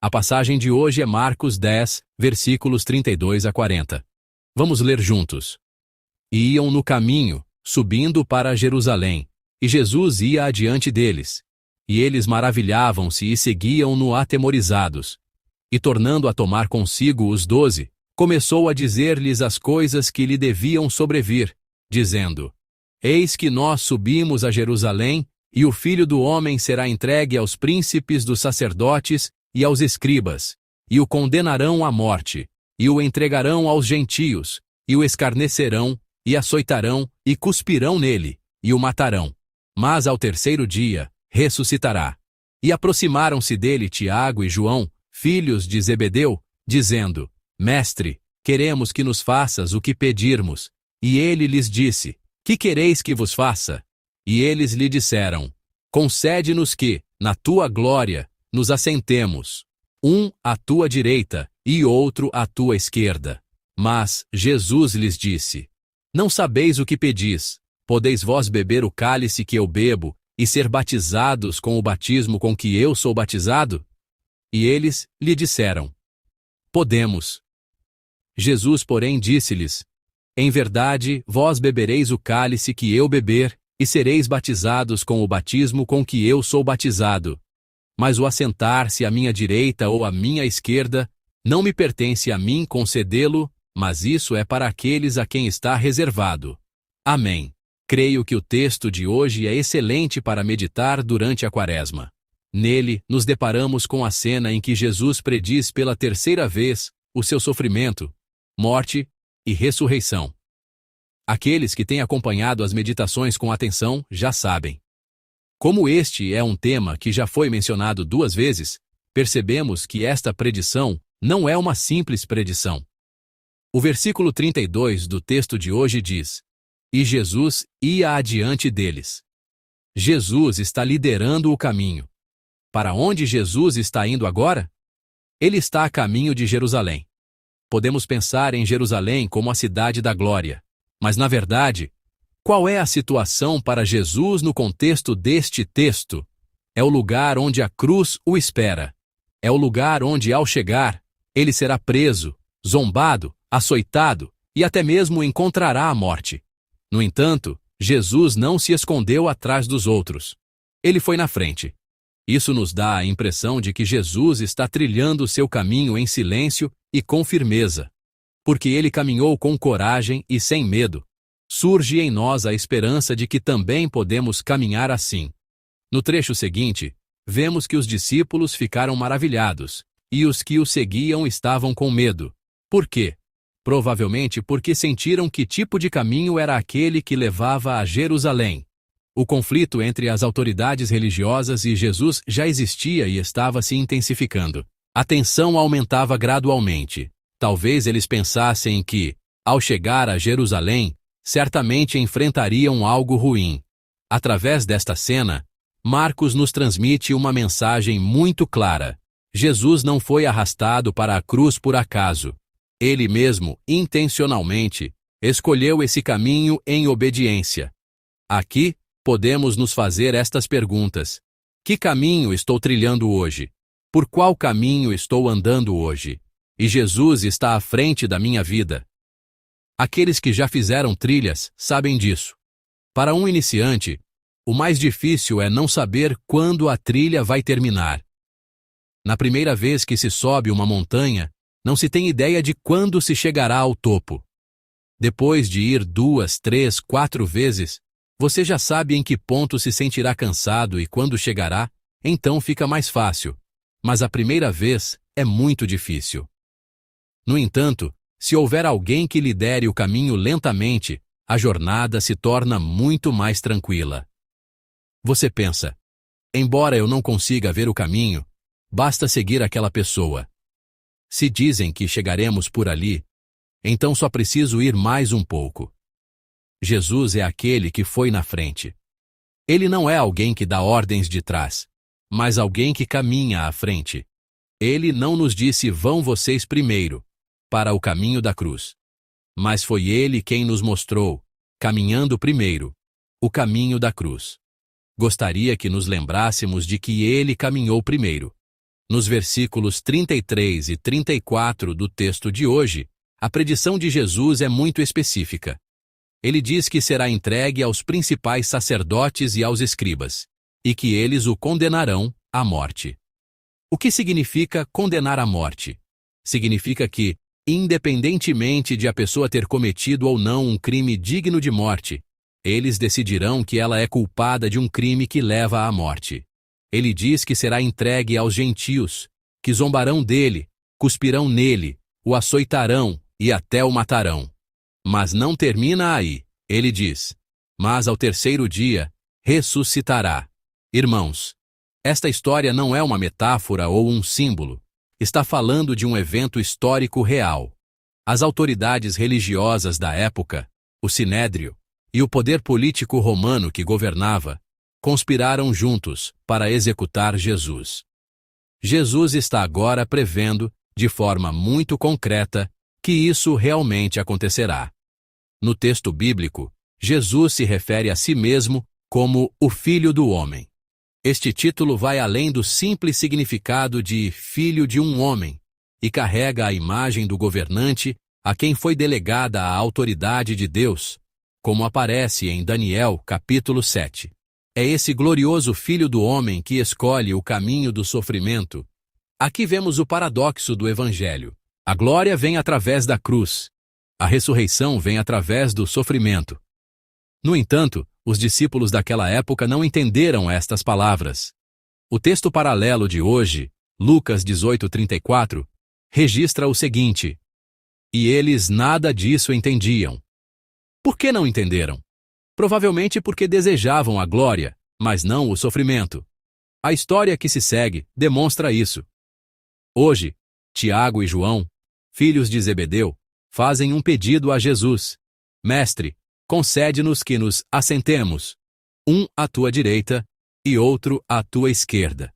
A passagem de hoje é Marcos 10, versículos 32 a 40. Vamos ler juntos. E iam no caminho, subindo para Jerusalém, e Jesus ia adiante deles. E eles maravilhavam-se e seguiam-no atemorizados. E tornando a tomar consigo os 12, começou a dizer-lhes as coisas que lhe deviam sobrevir, dizendo: Eis que nós subimos a Jerusalém, e o Filho do Homem será entregue aos príncipes dos sacerdotes e aos escribas, e o condenarão à morte, e o entregarão aos gentios, e o escarnecerão, e açoitarão, e cuspirão nele, e o matarão. Mas ao terceiro dia, ressuscitará. E aproximaram-se dele Tiago e João, filhos de Zebedeu, dizendo: Mestre, queremos que nos faças o que pedirmos. E ele lhes disse: Que quereis que vos faça? E eles lhe disseram: Concede-nos que, na tua glória, nos assentemos, um à tua direita e outro à tua esquerda. Mas Jesus lhes disse: Não sabeis o que pedis. Podeis vós beber o cálice que eu bebo e ser batizados com o batismo com que eu sou batizado? E eles lhe disseram: Podemos. Jesus, porém, disse-lhes: Em verdade, vós bebereis o cálice que eu beber, e sereis batizados com o batismo com que eu sou batizado. Mas o assentar-se à minha direita ou à minha esquerda, não me pertence a mim concedê-lo, mas isso é para aqueles a quem está reservado. Amém. Creio que o texto de hoje é excelente para meditar durante a Quaresma. Nele, nos deparamos com a cena em que Jesus prediz pela terceira vez o seu sofrimento, morte e ressurreição. Aqueles que têm acompanhado as meditações com atenção já sabem. Como este é um tema que já foi mencionado 2 vezes, percebemos que esta predição não é uma simples predição. O versículo 32 do texto de hoje diz: E Jesus ia adiante deles. Jesus está liderando o caminho. Para onde Jesus está indo agora? Ele está a caminho de Jerusalém. Podemos pensar em Jerusalém como a cidade da glória. Mas, na verdade, qual é a situação para Jesus no contexto deste texto? É o lugar onde a cruz o espera. É o lugar onde, ao chegar, ele será preso, zombado, açoitado e até mesmo encontrará a morte. No entanto, Jesus não se escondeu atrás dos outros. Ele foi na frente. Isso nos dá a impressão de que Jesus está trilhando seu caminho em silêncio e com firmeza. Porque ele caminhou com coragem e sem medo. Surge em nós a esperança de que também podemos caminhar assim. No trecho seguinte, vemos que os discípulos ficaram maravilhados, e os que o seguiam estavam com medo. Por quê? Provavelmente porque sentiram que tipo de caminho era aquele que levava a Jerusalém. O conflito entre as autoridades religiosas e Jesus já existia e estava se intensificando. A tensão aumentava gradualmente. Talvez eles pensassem que, ao chegar a Jerusalém, certamente enfrentariam algo ruim. Através desta cena, Marcos nos transmite uma mensagem muito clara. Jesus não foi arrastado para a cruz por acaso. Ele mesmo, intencionalmente, escolheu esse caminho em obediência. Aqui, podemos nos fazer estas perguntas: que caminho estou trilhando hoje? Por qual caminho estou andando hoje? E Jesus está à frente da minha vida. Aqueles que já fizeram trilhas sabem disso. Para um iniciante, o mais difícil é não saber quando a trilha vai terminar. Na primeira vez que se sobe uma montanha, não se tem ideia de quando se chegará ao topo. Depois de ir 2, 3, 4 vezes, você já sabe em que ponto se sentirá cansado e quando chegará, então fica mais fácil. Mas a primeira vez é muito difícil. No entanto, se houver alguém que lidere o caminho lentamente, a jornada se torna muito mais tranquila. Você pensa: embora eu não consiga ver o caminho, basta seguir aquela pessoa. Se dizem que chegaremos por ali, então só preciso ir mais um pouco. Jesus é aquele que foi na frente. Ele não é alguém que dá ordens de trás, mas alguém que caminha à frente. Ele não nos disse: vão vocês primeiro, para o caminho da cruz. Mas foi ele quem nos mostrou, caminhando primeiro, o caminho da cruz. Gostaria que nos lembrássemos de que ele caminhou primeiro. Nos versículos 33 e 34 do texto de hoje, a predição de Jesus é muito específica. Ele diz que será entregue aos principais sacerdotes e aos escribas, e que eles o condenarão à morte. O que significa condenar à morte? Significa que, independentemente de a pessoa ter cometido ou não um crime digno de morte, eles decidirão que ela é culpada de um crime que leva à morte. Ele diz que será entregue aos gentios, que zombarão dele, cuspirão nele, o açoitarão e até o matarão. Mas não termina aí. Ele diz: mas ao terceiro dia ressuscitará. Irmãos, esta história não é uma metáfora ou um símbolo. Está falando de um evento histórico real. As autoridades religiosas da época, o Sinédrio, e o poder político romano que governava, conspiraram juntos para executar Jesus. Jesus está agora prevendo, de forma muito concreta, que isso realmente acontecerá. No texto bíblico, Jesus se refere a si mesmo como o Filho do Homem. Este título vai além do simples significado de filho de um homem e carrega a imagem do governante a quem foi delegada a autoridade de Deus, como aparece em Daniel, capítulo 7. É esse glorioso Filho do Homem que escolhe o caminho do sofrimento. Aqui vemos o paradoxo do Evangelho. A glória vem através da cruz. A ressurreição vem através do sofrimento. No entanto, os discípulos daquela época não entenderam estas palavras. O texto paralelo de hoje, Lucas 18:34, registra o seguinte: e eles nada disso entendiam. Por que não entenderam? Provavelmente porque desejavam a glória, mas não o sofrimento. A história que se segue demonstra isso. Hoje, Tiago e João, filhos de Zebedeu, fazem um pedido a Jesus: Mestre, concede-nos que nos assentemos, um à tua direita e outro à tua esquerda.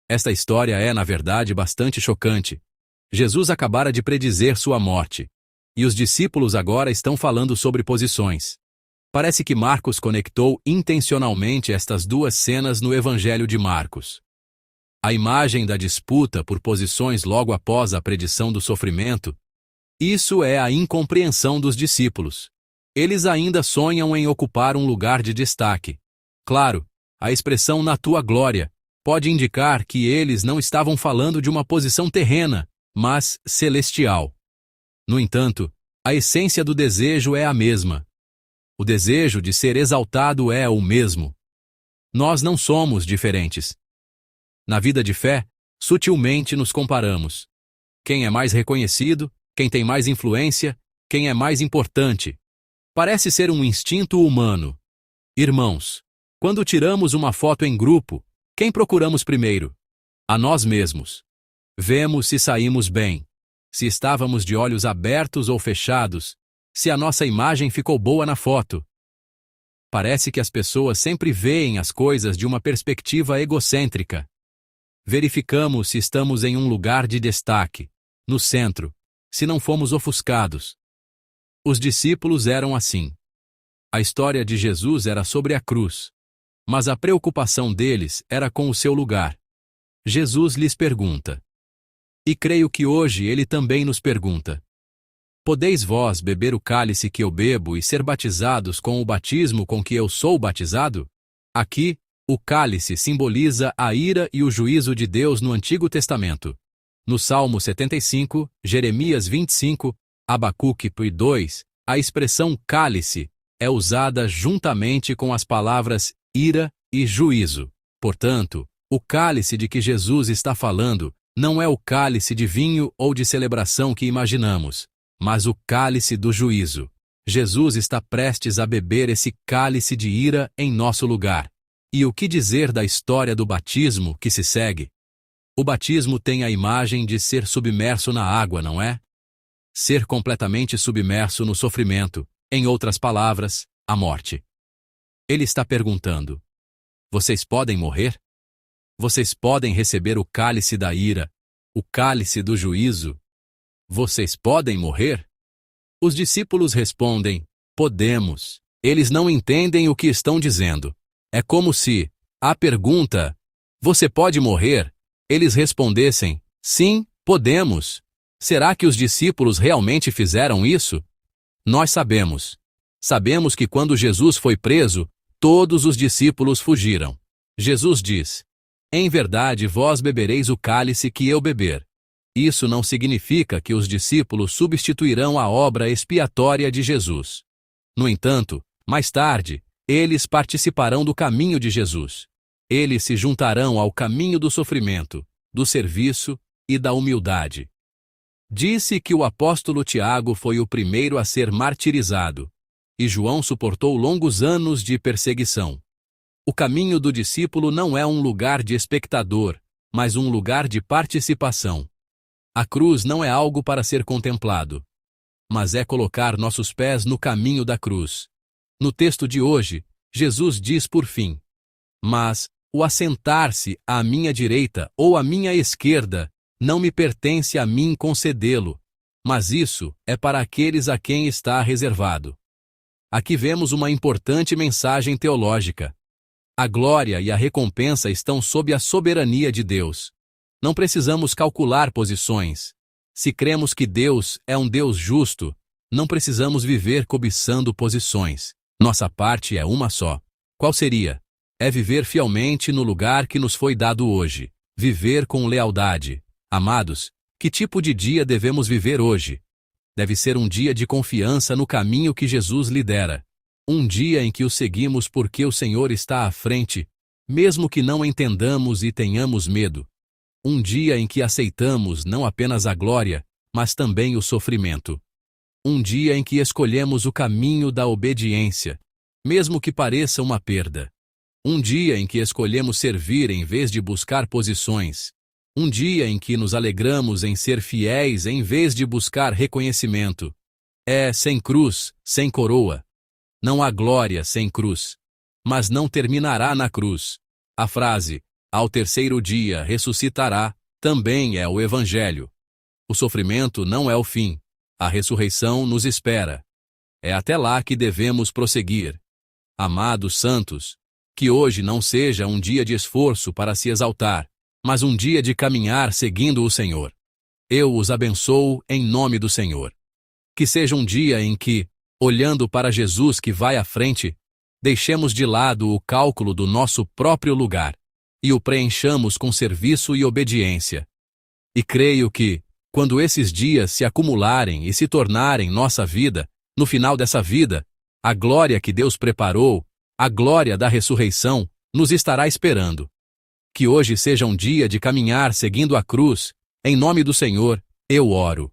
Esta história é, na verdade, bastante chocante. Jesus acabara de predizer sua morte, e os discípulos agora estão falando sobre posições. Parece que Marcos conectou intencionalmente estas duas cenas no Evangelho de Marcos. A imagem da disputa por posições logo após a predição do sofrimento. Isso é a incompreensão dos discípulos. Eles ainda sonham em ocupar um lugar de destaque. Claro, a expressão "na tua glória" pode indicar que eles não estavam falando de uma posição terrena, mas celestial. No entanto, a essência do desejo é a mesma. O desejo de ser exaltado é o mesmo. Nós não somos diferentes. Na vida de fé, sutilmente nos comparamos. Quem é mais reconhecido? Quem tem mais influência? Quem é mais importante? Parece ser um instinto humano. Irmãos, quando tiramos uma foto em grupo, quem procuramos primeiro? A nós mesmos. Vemos se saímos bem, se estávamos de olhos abertos ou fechados, se a nossa imagem ficou boa na foto. Parece que as pessoas sempre veem as coisas de uma perspectiva egocêntrica. Verificamos se estamos em um lugar de destaque, no centro, se não fomos ofuscados. Os discípulos eram assim. A história de Jesus era sobre a cruz, mas a preocupação deles era com o seu lugar. Jesus lhes pergunta. E creio que hoje ele também nos pergunta: podeis vós beber o cálice que eu bebo e ser batizados com o batismo com que eu sou batizado? Aqui, o cálice simboliza a ira e o juízo de Deus no Antigo Testamento. No Salmo 75, Jeremias 25, Abacuque 2, a expressão cálice é usada juntamente com as palavras ira e juízo. Portanto, o cálice de que Jesus está falando não é o cálice de vinho ou de celebração que imaginamos, mas o cálice do juízo. Jesus está prestes a beber esse cálice de ira em nosso lugar. E o que dizer da história do batismo que se segue? O batismo tem a imagem de ser submerso na água, não é? Ser completamente submerso no sofrimento, em outras palavras, a morte. Ele está perguntando: vocês podem morrer? Vocês podem receber o cálice da ira, o cálice do juízo? Vocês podem morrer? Os discípulos respondem: podemos. Eles não entendem o que estão dizendo. É como se, à pergunta, você pode morrer? eles respondessem: sim, podemos. Será que os discípulos realmente fizeram isso? Nós sabemos. Sabemos que quando Jesus foi preso, todos os discípulos fugiram. Jesus diz: em verdade vós bebereis o cálice que eu beber. Isso não significa que os discípulos substituirão a obra expiatória de Jesus. No entanto, mais tarde, eles participarão do caminho de Jesus. Eles se juntarão ao caminho do sofrimento, do serviço e da humildade. Disse que o apóstolo Tiago foi o primeiro a ser martirizado, e João suportou longos anos de perseguição. O caminho do discípulo não é um lugar de espectador, mas um lugar de participação. A cruz não é algo para ser contemplado, mas é colocar nossos pés no caminho da cruz. No texto de hoje, Jesus diz por fim: mas o assentar-se à minha direita ou à minha esquerda não me pertence a mim concedê-lo, mas isso é para aqueles a quem está reservado. Aqui vemos uma importante mensagem teológica. A glória e a recompensa estão sob a soberania de Deus. Não precisamos calcular posições. Se cremos que Deus é um Deus justo, não precisamos viver cobiçando posições. Nossa parte é uma só. Qual seria? É viver fielmente no lugar que nos foi dado hoje. Viver com lealdade. Amados, que tipo de dia devemos viver hoje? Deve ser um dia de confiança no caminho que Jesus lidera. Um dia em que o seguimos porque o Senhor está à frente, mesmo que não entendamos e tenhamos medo. Um dia em que aceitamos não apenas a glória, mas também o sofrimento. Um dia em que escolhemos o caminho da obediência, mesmo que pareça uma perda. Um dia em que escolhemos servir em vez de buscar posições. Um dia em que nos alegramos em ser fiéis em vez de buscar reconhecimento. É sem cruz, sem coroa. Não há glória sem cruz. Mas não terminará na cruz. A frase, ao terceiro dia ressuscitará, também é o Evangelho. O sofrimento não é o fim. A ressurreição nos espera. É até lá que devemos prosseguir. Amados santos, que hoje não seja um dia de esforço para se exaltar, mas um dia de caminhar seguindo o Senhor. Eu os abençoo em nome do Senhor. Que seja um dia em que, olhando para Jesus que vai à frente, deixemos de lado o cálculo do nosso próprio lugar e o preenchamos com serviço e obediência. E creio que, quando esses dias se acumularem e se tornarem nossa vida, no final dessa vida, a glória que Deus preparou, a glória da ressurreição, nos estará esperando. Que hoje seja um dia de caminhar seguindo a cruz. Em nome do Senhor, eu oro.